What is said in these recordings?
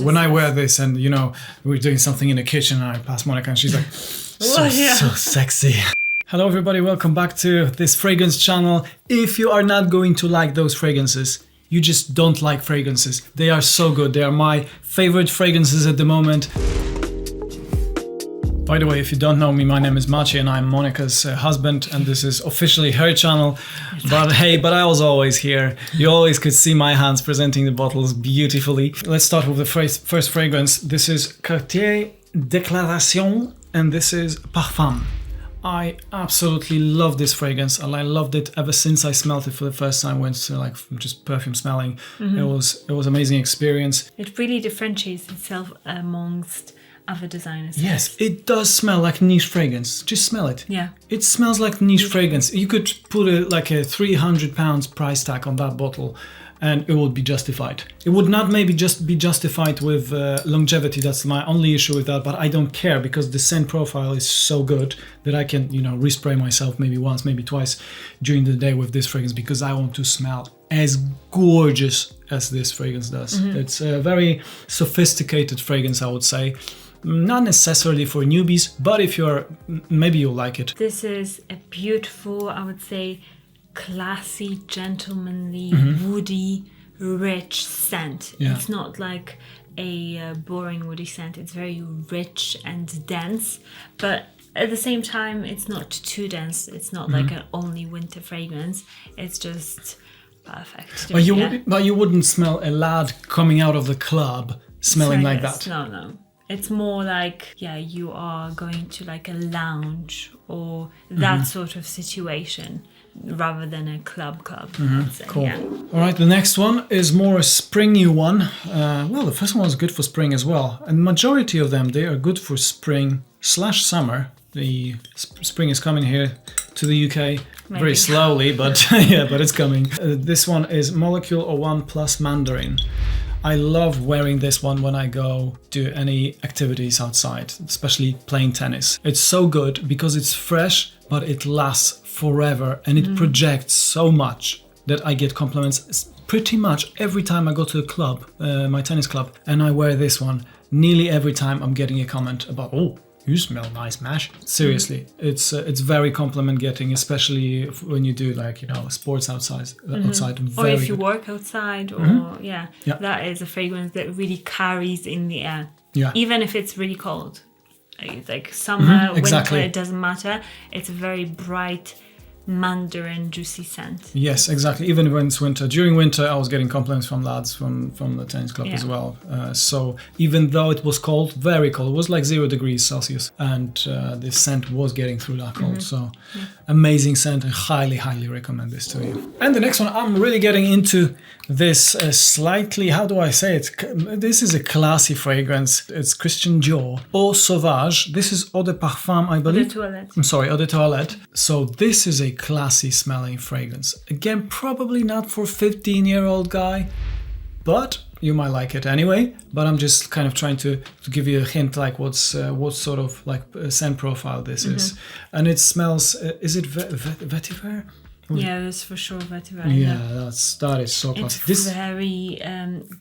when I wear this and, you know, we're doing something in the kitchen and I pass Monica and she's like, so sexy. Hello everybody, welcome back to this fragrance channel. If you are not going to like those fragrances, you just don't like fragrances. They are so good. They are my favorite fragrances at the moment. By the way, if you don't know me, my name is Maciej and I'm Monica's husband, and this is officially her channel. But hey, I was always here. You always could see my hands presenting the bottles beautifully. Let's start with the first fragrance. This is Cartier Déclaration, and this is Parfum. I absolutely love this fragrance, and I loved it ever since I smelled it for the first time. Went to like just perfume smelling. It was an amazing experience. It really differentiates itself amongst other designers. Yes, it does smell like niche fragrance. Just smell it. Yeah. It smells like niche fragrance. You could put like a £300 price tag on that bottle and it would be justified. It would not maybe just be justified with longevity. That's my only issue with that, but I don't care because the scent profile is so good that I can, you know, respray myself maybe once, maybe twice during the day with this fragrance because I want to smell as gorgeous as this fragrance does. It's a very sophisticated fragrance, I would say. Not necessarily for newbies, but if you're, maybe you'll like it. This is a beautiful, I would say, classy, gentlemanly, woody, rich scent. Yeah. It's not like a boring woody scent. It's very rich and dense, but at the same time, it's not too dense. It's not like an only winter fragrance. It's just perfect. But you wouldn't smell a lad coming out of the club smelling like that. No. It's more like, you are going to like a lounge or that sort of situation rather than a club. Cool. Yeah. All right, the next one is more a springy one. Well, the first one was good for spring as well. And majority of them, they are good for spring/summer. The spring is coming here to the UK very slowly, but but it's coming. This one is Molecule 01 Plus Mandarin. I love wearing this one when I go to any activities outside, especially playing tennis. It's so good because it's fresh, but it lasts forever and it projects so much that I get compliments pretty much every time I go to a club, my tennis club, and I wear this one. Nearly every time I'm getting a comment about, oh, you smell nice, Mash. Seriously, it's very compliment getting, especially when you do like, you know, sports outside. Or if you work outside, or that is a fragrance that really carries in the air. Yeah. Even if it's really cold, like summer, exactly. winter, it doesn't matter. It's a very bright mandarin juicy scent. Yes, exactly. Even when it's winter. During winter, I was getting compliments from lads from the tennis club as well. So even though it was cold, very cold, it was like 0 degrees Celsius, and the scent was getting through that cold. So amazing scent, and highly, highly recommend this to you. And the next one, I'm really getting into this slightly, how do I say it? This is a classy fragrance. It's Christian Dior, Eau Sauvage. This is Eau de Parfum, I believe. Eau de Toilette. I'm sorry, Eau de Toilette. So this is a classy smelling fragrance. Again, probably not for 15-year-old guy, but you might like it anyway. But I'm just kind of trying to give you a hint, like what sort of like scent profile this is. And it smells, is it vetiver? Yeah, it's for sure vetiver. Yeah, that is so classy. It's very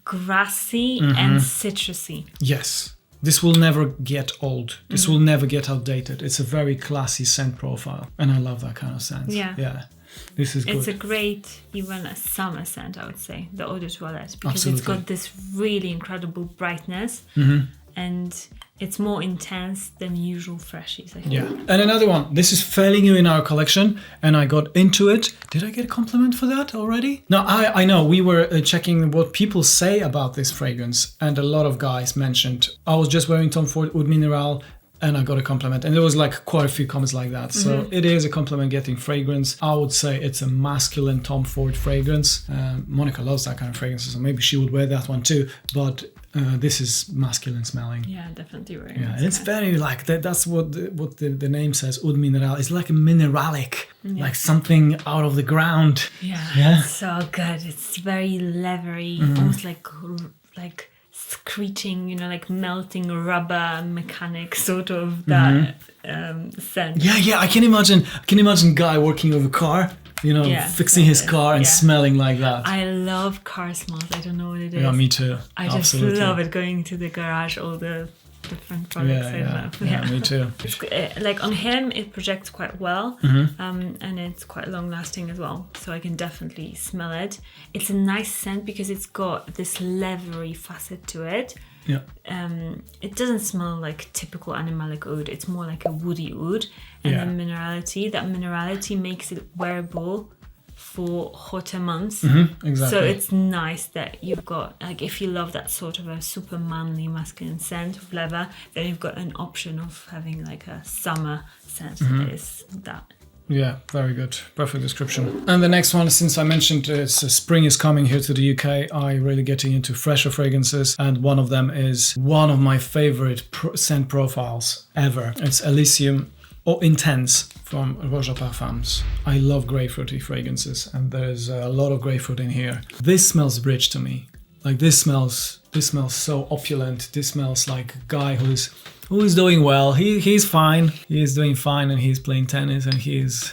grassy and citrusy. Yes. This will never get old. This will never get outdated. It's a very classy scent profile. And I love that kind of scent. Yeah. This is good. It's a great, even a summer scent, I would say, the Eau de Toilette. Because Absolutely. it's got this really incredible brightness. And it's more intense than usual freshies, I think. Yeah. And another one. This is fairly new in our collection, and I got into it. Did I get a compliment for that already? No, I know. We were checking what people say about this fragrance, and a lot of guys mentioned, I was just wearing Tom Ford Oud Mineral, and I got a compliment. And there was like quite a few comments like that. So it is a compliment getting fragrance. I would say it's a masculine Tom Ford fragrance. Monica loves that kind of fragrance, so maybe she would wear that one too. But this is masculine smelling. Yeah, definitely. Very yeah, it's very like that. That's what the name says. Oud Mineral. It's like a mineralic, like something out of the ground. Yeah. It's so good. It's very leathery, almost like screeching, you know, like melting rubber mechanic sort of that scent. Yeah. I can imagine guy working with a car fixing his car and smelling like that. I love car smells. I don't know what it is. Yeah, me too. I just love it, going to the garage, all the different products I love. Yeah, me too. Like on him, it projects quite well, and it's quite long lasting as well. So I can definitely smell it. It's a nice scent because it's got this leathery facet to it. Yeah. It doesn't smell like typical animalic oud. It's more like a woody oud, and the minerality makes it wearable for hotter months. Exactly. So it's nice that you've got, like, if you love that sort of a super manly masculine scent of leather, then you've got an option of having like a summer scent that is that. Yeah, very good. Perfect description. And the next one, since I mentioned spring is coming here to the UK, I'm really getting into fresher fragrances, and one of them is one of my favorite scent profiles ever. It's Elysium Intense from Roja Parfums. I love grapefruity fragrances, and there's a lot of grapefruit in here. This smells rich to me. Like this smells so opulent. This smells like a guy who is doing well. He's fine. He is doing fine, and he's playing tennis, and he's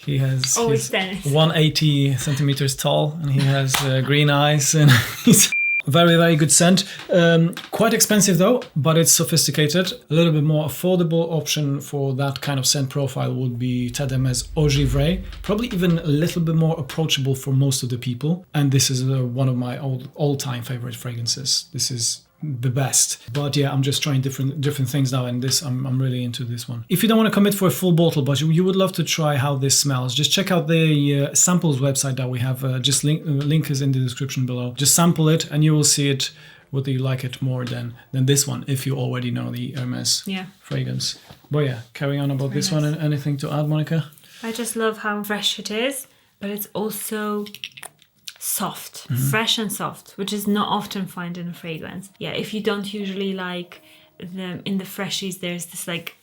180 centimeters tall, and he has green eyes, and he's very, very good scent. Quite expensive though, but it's sophisticated. A little bit more affordable option for that kind of scent profile would be Hermes Eau Givrée. Probably even a little bit more approachable for most of the people. And this is one of my all-time favorite fragrances. This is the best. But yeah, I'm just trying different things now, and this I'm really into this one. If you don't want to commit for a full bottle, but you would love to try how this smells, just check out the samples website that we have. Just link is in the description below. Just sample it and you will see it, whether you like it more than this one, if you already know the Hermes fragrance. But yeah, carrying on about this one. Anything to add, Monica? I just love how fresh it is, but it's also soft, fresh and soft, which is not often found in a fragrance. Yeah, if you don't usually like them in the freshies, there's this like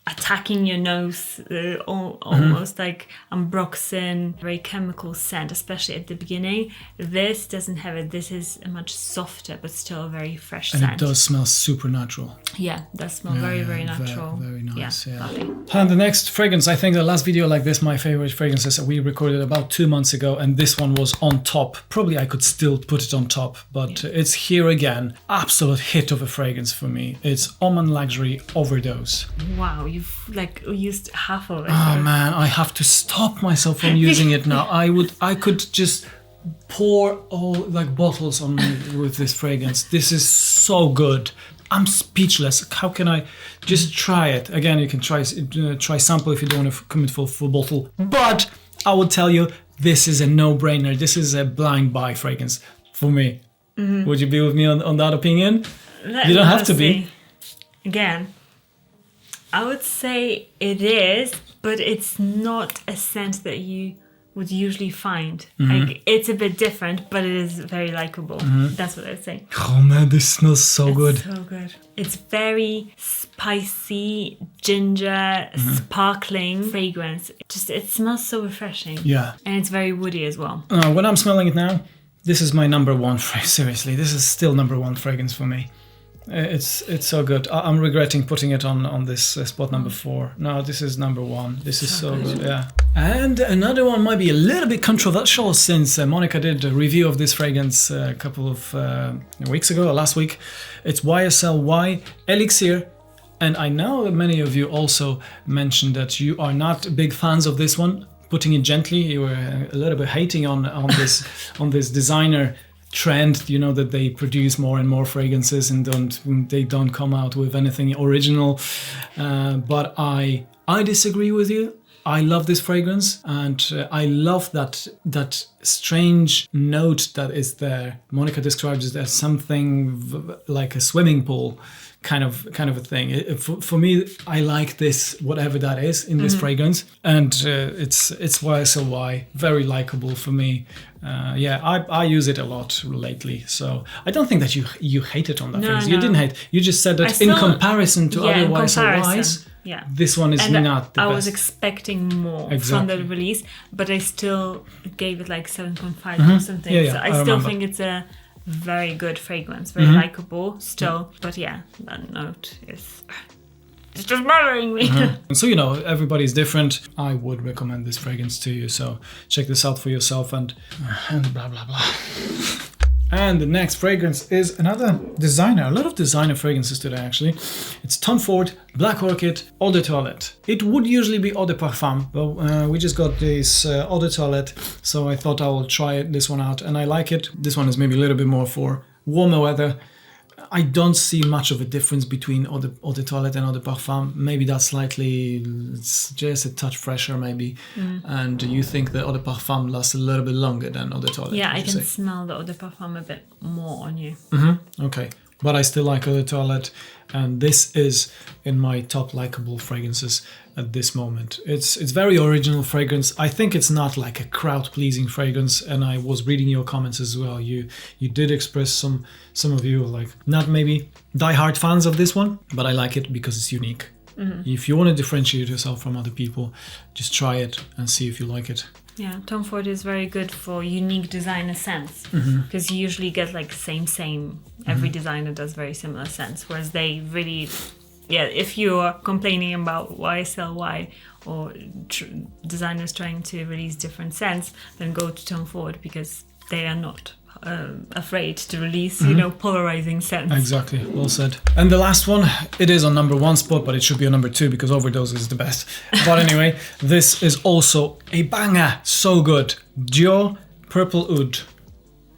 attacking your nose, almost like ambroxan, very chemical scent, especially at the beginning. This doesn't have it. This is a much softer, but still a very fresh scent. And it does smell super natural. Yeah, it does smell very, very natural. Very nice, yeah. Lovely. And the next fragrance, I think the last video like this, my favorite fragrances, we recorded about 2 months ago, and this one was on top. Probably I could still put it on top, but it's here again. Absolute hit of a fragrance for me. It's Omanluxury Overdose. Wow, you've like used half of it. Oh man, I have to stop myself from using it now. I could just pour all like bottles on me with this fragrance. This is so good. I'm speechless. How can I just try it? Again, you can try sample if you don't want to commit for full bottle. But I would tell you, this is a no-brainer. This is a blind buy fragrance for me. Would you be with me on that opinion? You don't have to be. Again, I would say it is, but it's not a scent that you would usually find. Like, it's a bit different, but it is very likable. That's what I would say. Oh man, this smells so good. So good. It's very spicy, ginger, sparkling fragrance. It smells so refreshing. Yeah. And it's very woody as well. When I'm smelling it now, this is my number one fragrance. Seriously, this is still number one fragrance for me. It's so good. I'm regretting putting it on this spot number 4. No, this is number 1. This is so good, yeah. And another one might be a little bit controversial, since Monica did a review of this fragrance a couple of weeks ago, or last week. It's YSL Elixir. And I know that many of you also mentioned that you are not big fans of this one. Putting it gently, you were a little bit hating on this designer trend, you know, that they produce more and more fragrances and they don't come out with anything original. But I disagree with you. I love this fragrance, and I love that strange note that is there. Monica describes it as something like a swimming pool kind of a thing. For me, I like this, whatever that is in this fragrance, and it's YSL, very likable for me. I use it a lot lately, so I don't think that you hate it on that fragrance. No. You didn't hate. You just said that in comparison to other YSLs, this one is not the best. I was expecting more from the release, but I still gave it like 7.5 or something. So I still think it's a very good fragrance, very likable still. But yeah, that note is it's just bothering me. And so, you know, everybody's different. I would recommend this fragrance to you. So check this out for yourself and blah, blah, blah. And the next fragrance is another designer. A lot of designer fragrances today, actually. It's Tom Ford Black Orchid Eau de Toilette. It would usually be Eau de Parfum, but we just got this Eau de Toilette, so I thought I will try this one out, and I like it. This one is maybe a little bit more for warmer weather. I don't see much of a difference between Eau de Toilette and Eau de Parfum. Maybe that's slightly, it's just a touch fresher maybe. And you think the Eau de Parfum lasts a little bit longer than Eau de Toilette? Yeah, I can smell the Eau de Parfum a bit more on you. Okay, but I still like Eau de Toilette, and this is in my top likable fragrances at this moment. It's very original fragrance. I think it's not like a crowd-pleasing fragrance, and I was reading your comments as well. You did express some of you like not maybe die-hard fans of this one, but I like it because it's unique. If you want to differentiate yourself from other people, just try it and see if you like it. Yeah, Tom Ford is very good for unique designer scents, because you usually get like same. Every designer does very similar scents, whereas they really, if you're complaining about YSLY or designers trying to release different scents, then go to Tom Ford, because they are not afraid to release, polarizing scents. Exactly, well said. And the last one, it is on number 1 spot, but it should be on number 2 because Overdose is the best. But anyway, this is also a banger, so good. Dior Purple Oud.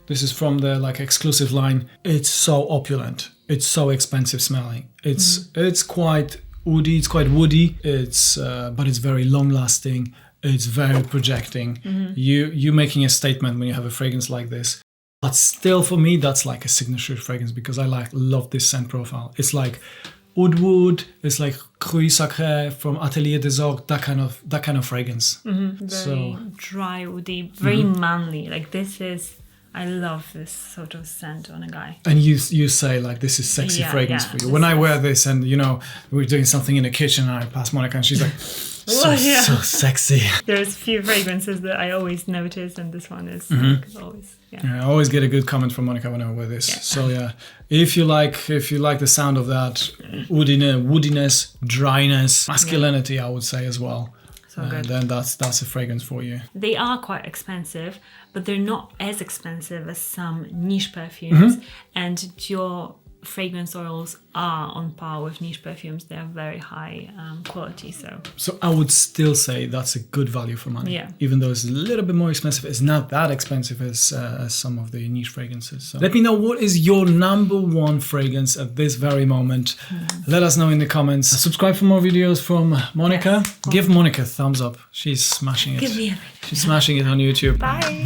This is from the like exclusive line. It's so opulent. It's so expensive smelling. It's quite woody. It's quite woody. But it's very long lasting. It's very projecting. You making a statement when you have a fragrance like this. But still, for me, that's like a signature fragrance because I love this scent profile. It's like wood. It's like Cruy Sacré from Atelier des Orques. That kind of fragrance. Very dry, woody, very manly. Like this is. I love this sort of scent on a guy. And you say like this is sexy fragrance for you. When I wear this and we're doing something in the kitchen and I pass Monica and she's like so sexy. There's a few fragrances that I always notice, and this one is like, always. I always get a good comment from Monica when I wear this. So if you like the sound of that woodiness, dryness, masculinity, I would say as well. So good. Then that's a fragrance for you. They are quite expensive, but they're not as expensive as some niche perfumes. And your fragrance oils are on par with niche perfumes. They're very high quality. So I would still say that's a good value for money. Yeah. Even though it's a little bit more expensive, it's not that expensive as some of the niche fragrances. So let me know what is your number 1 fragrance at this very moment. Let us know in the comments. Subscribe for more videos from Monica. Yes, give Monica a thumbs up. She's smashing it. give me a She's smashing it on YouTube. Bye.